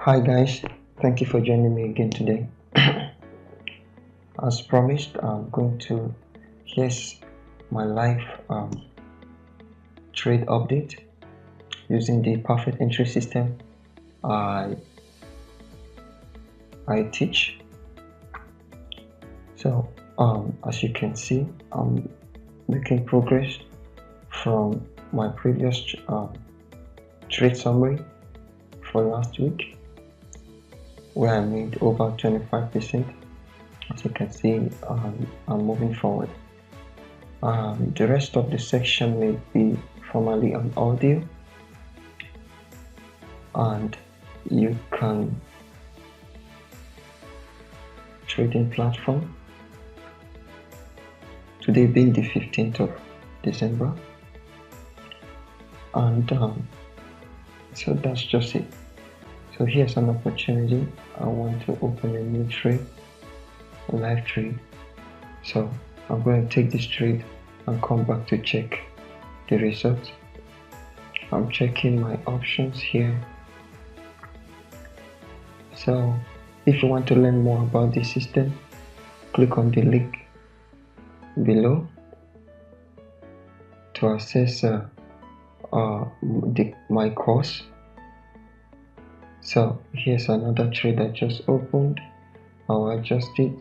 Hi guys, thank you for joining me again today. As promised, I'm going to here's my live trade update using the perfect entry system I teach. So as you can see, I'm making progress from my previous trade summary for last week, where I made over 25%. As you can see, I'm moving forward. The rest of the section may be formally on audio, and you can trading platform. Today being the 15th of December, and so that's just it. So here's an opportunity. I want to open a new trade, a live trade. So I'm going to take this trade and come back to check the results. I'm checking my options here. So if you want to learn more about this system, click on the link below to access my course. So here's another trade I just opened. I'll adjust it.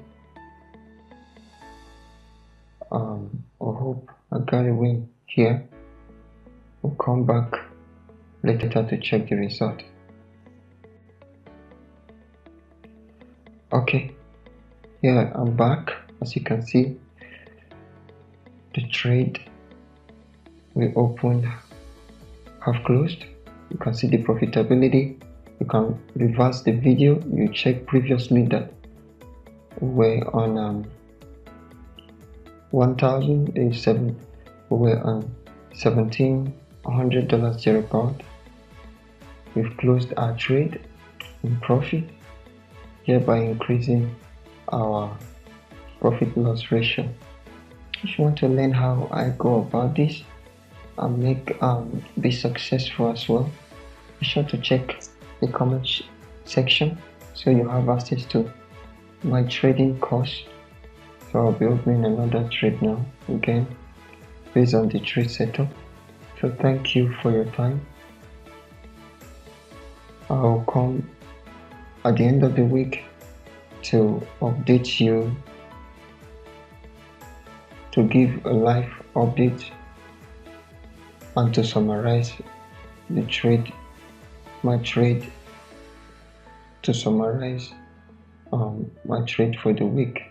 I hope I got a win here. We'll come back later to check the result. Okay, here I'm back. As you can see, the trade we opened have closed. You can see the profitability. You can reverse the video. You check previously that we're on 1,087. We're on $1,700 zero pound. We've closed our trade in profit, hereby increasing our profit loss ratio. If you want to learn how I go about this and be successful as well, be sure to check the comment section so you have access to my trading course. So I'll be opening another trade now, again based on the trade setup. So thank you for your time. I'll come at the end of the week to update you, to give a live update and to summarize the trade, my trade, to summarize my trade for the week.